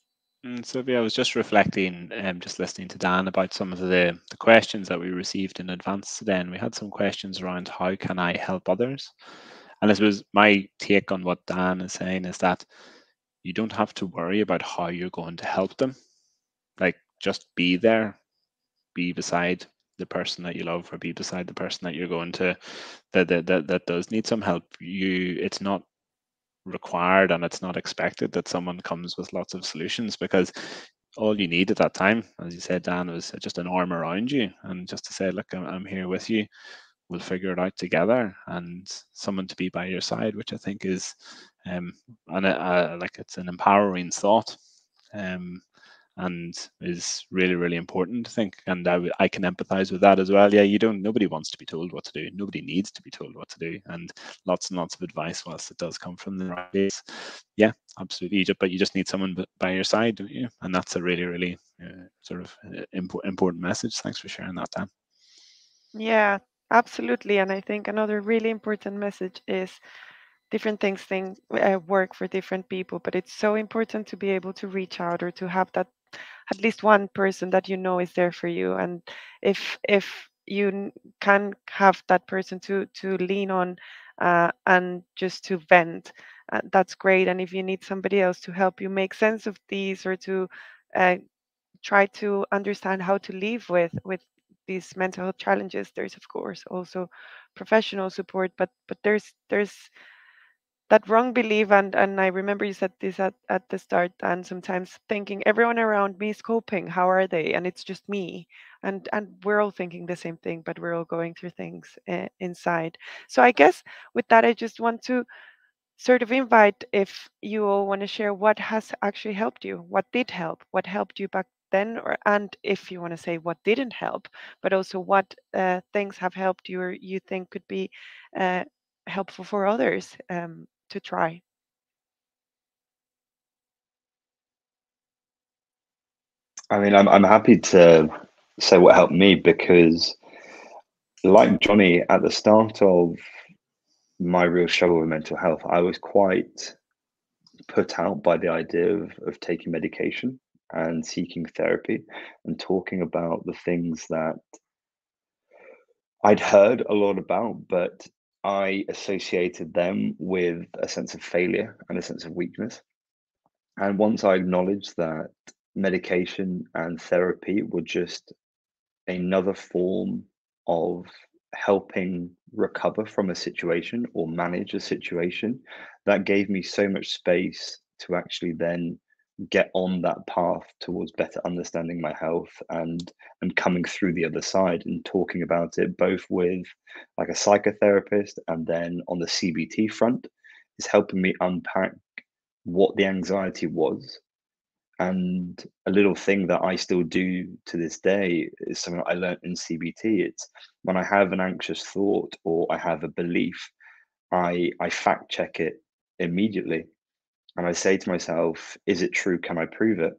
Sylvia, I was just reflecting, just listening to Dan about some of the questions that we received in advance today, and we had some questions around how can I help others? And this was my take on what Dan is saying, is that you don't have to worry about how you're going to help them. Like, just be there, be beside the person that you love, or be beside the person that you're going to that does need some help. It's not required and it's not expected that someone comes with lots of solutions, because all you need at that time, as you said, Dan, was just an arm around you and just to say, look, I'm here with you, we'll figure it out together, and someone to be by your side, which I think is like, it's an empowering thought, and is really, really important, I think. And I can empathize with that as well. Yeah, nobody wants to be told what to do. Nobody needs to be told what to do. And lots of advice, whilst it does come from the right place, yeah, absolutely. But you just need someone by your side, don't you? And that's a really, really sort of important message. Thanks for sharing that, Dan. Yeah, absolutely. And I think another really important message is different things work for different people, but it's so important to be able to reach out, or to have that at least one person that you know is there for you. And if you can have that person to lean on, and just to vent, that's great. And if you need somebody else to help you make sense of these, or to uh, try to understand how to live with these mental health challenges, there's of course also professional support. But there's that wrong belief, and I remember you said this at the start, and sometimes thinking everyone around me is coping, how are they, and it's just me. And we're all thinking the same thing, but we're all going through things inside. So I guess with that, I just want to sort of invite, if you all want to share what has actually helped you, what did help, what helped you back then, or and if you want to say what didn't help, but also what things have helped you, or you think could be uh, helpful for others to try. I mean, I'm happy to say what helped me, because like Jonny, at the start of my real struggle with mental health, I was quite put out by the idea of taking medication and seeking therapy and talking about the things that I'd heard a lot about, but I associated them with a sense of failure and a sense of weakness. And once I acknowledged that medication and therapy were just another form of helping recover from a situation or manage a situation, that gave me so much space to actually then get on that path towards better understanding my health, and coming through the other side and talking about it both with like a psychotherapist, and then on the CBT front is helping me unpack what the anxiety was. And a little thing that I still do to this day is something that I learned in CBT. It's when I have an anxious thought or I have a belief, I fact check it immediately. And I say to myself, is it true? Can I prove it?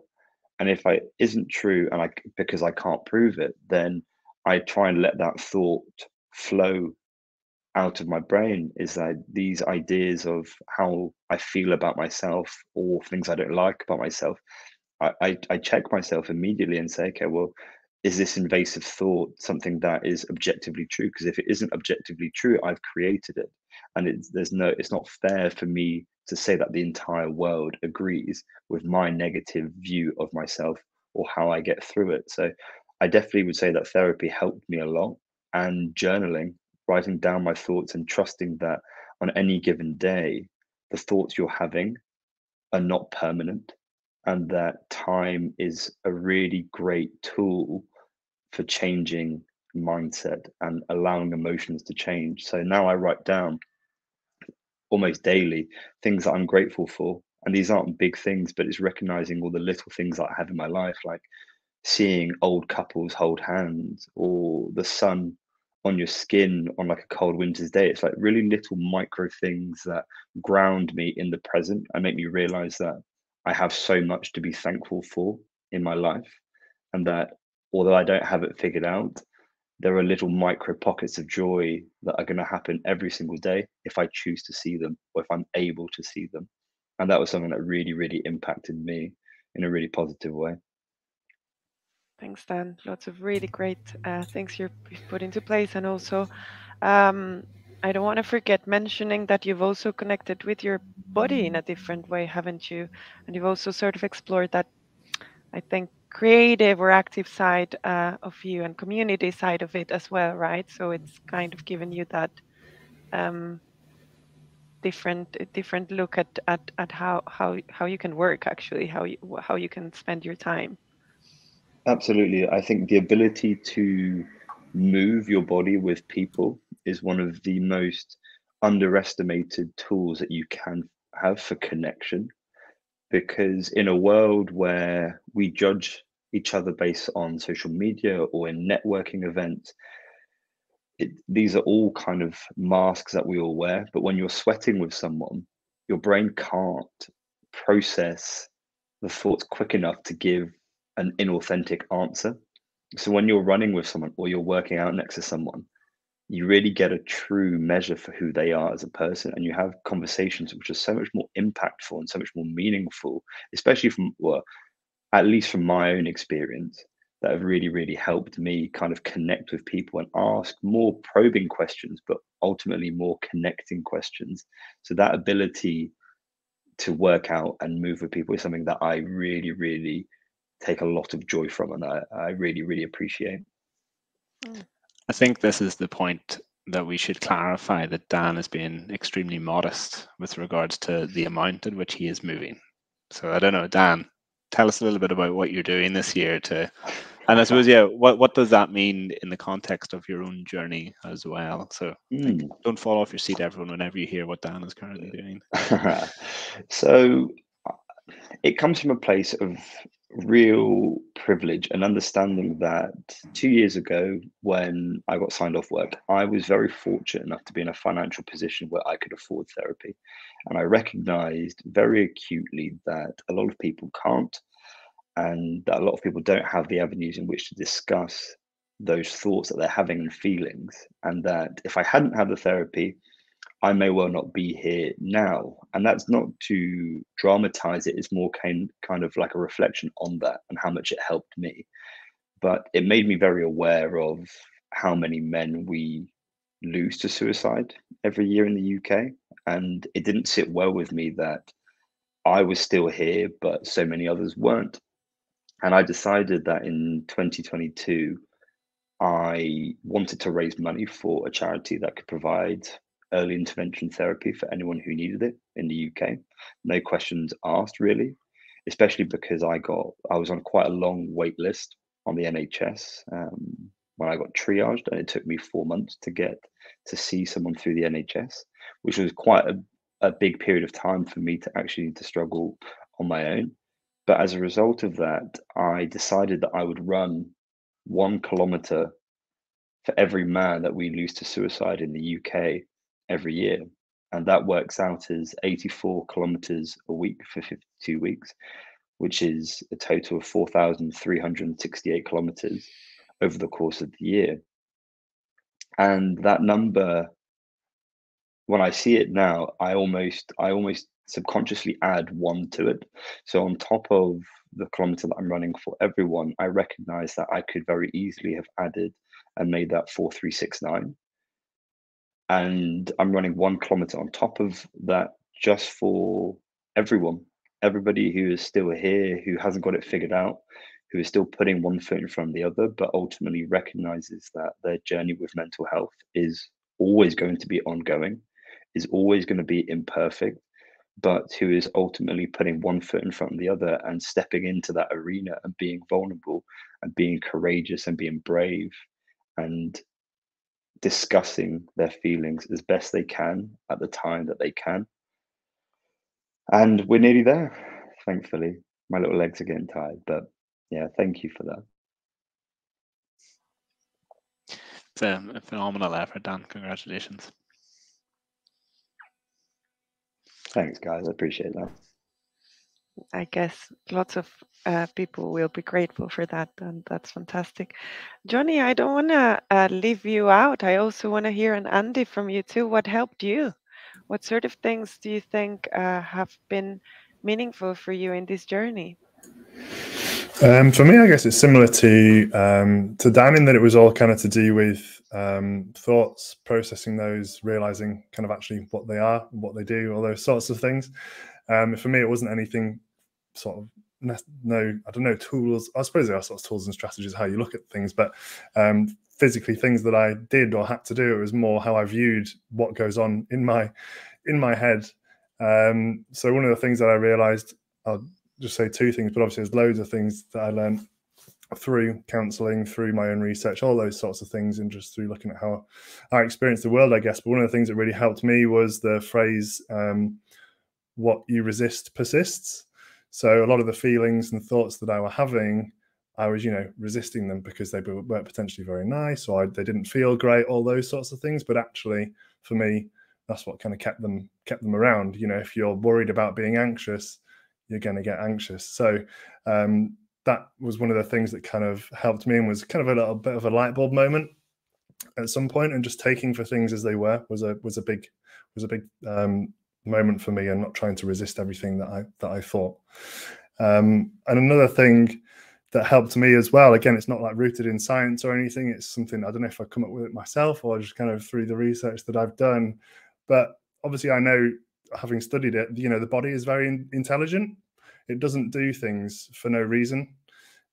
And if I isn't true, and because I can't prove it, then I try and let that thought flow out of my brain. Is that these ideas of how I feel about myself, or things I don't like about myself, I check myself immediately and say, okay, well, is this invasive thought something that is objectively true? Because if it isn't objectively true, I've created it, and it's not fair for me to say that the entire world agrees with my negative view of myself or how I get through it. So I definitely would say that therapy helped me a lot, and journaling, writing down my thoughts and trusting that on any given day, the thoughts you're having are not permanent, and that time is a really great tool for changing mindset and allowing emotions to change. So now I write down almost daily things that I'm grateful for. And these aren't big things, but it's recognizing all the little things that I have in my life, like seeing old couples hold hands, or the sun on your skin on like a cold winter's day. It's like really little micro things that ground me in the present and make me realize that I have so much to be thankful for in my life. And that although I don't have it figured out, there are little micro pockets of joy that are going to happen every single day if I choose to see them, or if I'm able to see them. And that was something that really, really impacted me. in a really positive way. Thanks, Dan. Lots of really great things you've put into place. And also, I don't want to forget mentioning that you've also connected with your body in a different way, haven't you? And you've also sort of explored that, I think, creative or active side of you and community side of it as well, right? So it's kind of given you that different look at how you can work, actually, how you can spend your time. Absolutely. I think the ability to move your body with people is one of the most underestimated tools that you can have for connection. Because in a world where we judge each other based on social media or in networking events, these are all kind of masks that we all wear. But when you're sweating with someone, your brain can't process the thoughts quick enough to give an inauthentic answer. So when you're running with someone or you're working out next to someone, you really get a true measure for who they are as a person, and you have conversations which are so much more impactful and so much more meaningful, especially from, well, at least from my own experience, that have really, really helped me kind of connect with people and ask more probing questions, but ultimately more connecting questions. So that ability to work out and move with people is something that I really, really take a lot of joy from, and I really, really appreciate. I think this is the point that we should clarify, that Dan is being extremely modest with regards to the amount in which he is moving. So I don't know, Dan, tell us a little bit about what you're doing this year and I suppose, yeah, what does that mean in the context of your own journey as well? So don't fall off your seat, everyone, whenever you hear what Dan is currently doing. So it comes from a place of real privilege and understanding that 2 years ago, when I got signed off work, I was very fortunate enough to be in a financial position where I could afford therapy. And I recognized very acutely that a lot of people can't, and that a lot of people don't have the avenues in which to discuss those thoughts that they're having and feelings. And that if I hadn't had the therapy, I may well not be here now. And that's not to dramatize it, it's more kind of like a reflection on that and how much it helped me. But it made me very aware of how many men we lose to suicide every year in the UK. And it didn't sit well with me that I was still here, but so many others weren't. And I decided that in 2022, I wanted to raise money for a charity that could provide early intervention therapy for anyone who needed it in the UK. No questions asked, really, especially because I was on quite a long wait list on the NHS when I got triaged, and it took me 4 months to get to see someone through the NHS, which was quite a big period of time for me to actually to struggle on my own. But as a result of that, I decided that I would run 1 kilometer for every man that we lose to suicide in the UK every year. And that works out as 84 kilometers a week for 52 weeks, which is a total of 4,368 kilometers over the course of the year. And that number, when I see it now, I almost subconsciously add one to it. So on top of the kilometer that I'm running for everyone, I recognize that I could very easily have added and made that 4,369. And I'm running 1 kilometer on top of that just for everyone, everybody who is still here, who hasn't got it figured out, who is still putting one foot in front of the other, but ultimately recognizes that their journey with mental health is always going to be ongoing, is always going to be imperfect, but who is ultimately putting one foot in front of the other and stepping into that arena and being vulnerable and being courageous and being brave and discussing their feelings as best they can at the time that they can. And we're nearly there, thankfully. My little legs are getting tired, but yeah, thank you for that. It's a phenomenal effort, Dan. Congratulations. Thanks, guys. I appreciate that. I guess lots of people will be grateful for that, and that's fantastic. Jonny, I don't want to leave you out. I also want to hear an Andy from you too. What helped you? What sort of things do you think have been meaningful for you in this journey? For me, I guess it's similar to Dan in that it was all kind of to do with thoughts, processing those, realizing kind of actually what they are, what they do, all those sorts of things. For me, it wasn't anything sort of no, I don't know, tools. I suppose there are sorts of tools and strategies how you look at things, but physically things that I did or had to do, it was more how I viewed what goes on in my head. So one of the things that I realized, I'll just say two things, but obviously there's loads of things that I learned through counselling, through my own research, all those sorts of things, and just through looking at how I experienced the world, I guess. But one of the things that really helped me was the phrase, what you resist persists. So a lot of the feelings and thoughts that I were having, I was, resisting them because they weren't potentially very nice, or they didn't feel great, all those sorts of things. But actually, for me, that's what kind of kept them around. If you're worried about being anxious, you're going to get anxious. So that was one of the things that kind of helped me, and was kind of a little bit of a light bulb moment at some point. And just taking for things as they were was a big moment for me, and not trying to resist everything that I thought. And another thing that helped me as well, again, it's not like rooted in science or anything. It's something, I don't know if I come up with it myself or just kind of through the research that I've done. But obviously I know, having studied it, the body is very intelligent. It doesn't do things for no reason.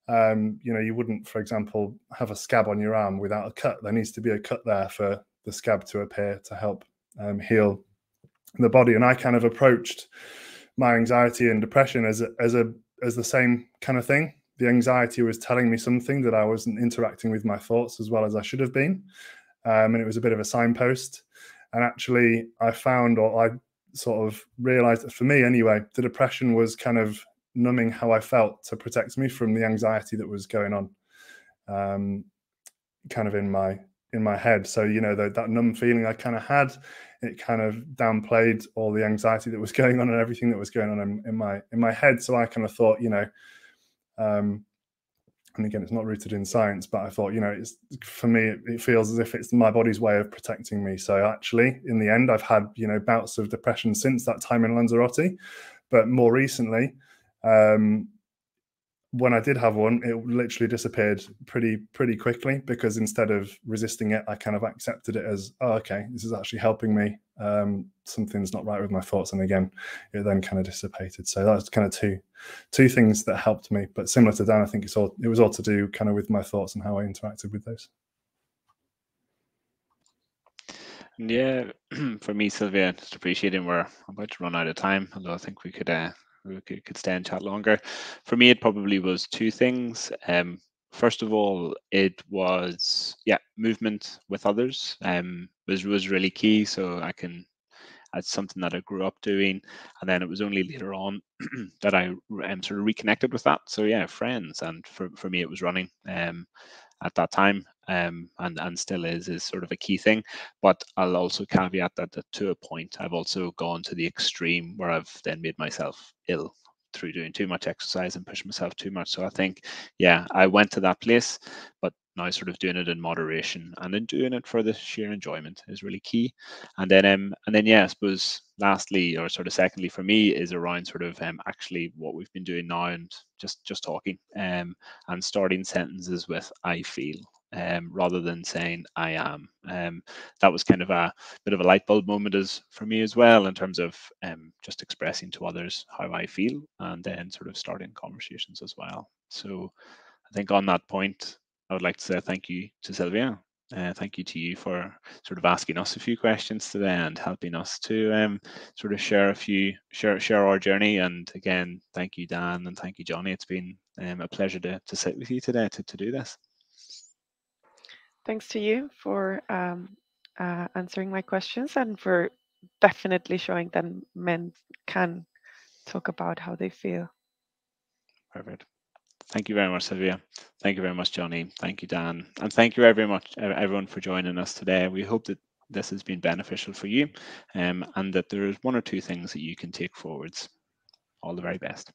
You wouldn't, for example, have a scab on your arm without a cut. There needs to be a cut there for the scab to appear to help heal the body. And I kind of approached my anxiety and depression as the same kind of thing. The anxiety was telling me something, that I wasn't interacting with my thoughts as well as I should have been. And it was a bit of a signpost. And actually I found, or I sort of realized that for me anyway, the depression was kind of numbing how I felt to protect me from the anxiety that was going on kind of in my head. So, that numb feeling I kind of had, it kind of downplayed all the anxiety that was going on and everything that was going on in my head. So I kind of thought, and again, it's not rooted in science, but I thought, it's, for me, it feels as if it's my body's way of protecting me. So actually, in the end, I've had, bouts of depression since that time in Lanzarote, but more recently, when I did have one, it literally disappeared pretty quickly, because instead of resisting it, I kind of accepted it as, oh, okay, this is actually helping me. Something's not right with my thoughts. And again, it then kind of dissipated. So that was kind of two things that helped me. But similar to Dan, I think it was all to do kind of with my thoughts and how I interacted with those. Yeah, for me, Silvia, just appreciating we're about to run out of time, although I think we could stay and chat longer. For me, it probably was two things. First of all, it was movement with others. Was really key. So that's something that I grew up doing, and then it was only later on that I sort of reconnected with that. So yeah, friends, and for me, it was running. At that time, and still is sort of a key thing. But I'll also caveat that to a point, I've also gone to the extreme where I've then made myself ill through doing too much exercise and pushing myself too much. So I think, I went to that place, but now sort of doing it in moderation and then doing it for the sheer enjoyment is really key. And then I suppose lastly, or sort of secondly for me, is around sort of actually what we've been doing now, and just talking and starting sentences with I feel rather than saying I am. That was kind of a bit of a light bulb moment for me as well, in terms of just expressing to others how I feel, and then sort of starting conversations as well. So I think on that point, I would like to say thank you to Silvia. Thank you to you for sort of asking us a few questions today and helping us to sort of share our journey. And again, thank you, Dan, and thank you, Jonny. It's been a pleasure to sit with you today to do this. Thanks to you for answering my questions, and for definitely showing that men can talk about how they feel. Perfect. Thank you very much, Silvia. Thank you very much, Jonny. Thank you, Dan. And thank you very much, everyone, for joining us today. We hope that this has been beneficial for you, and that there is one or two things that you can take forwards. All the very best.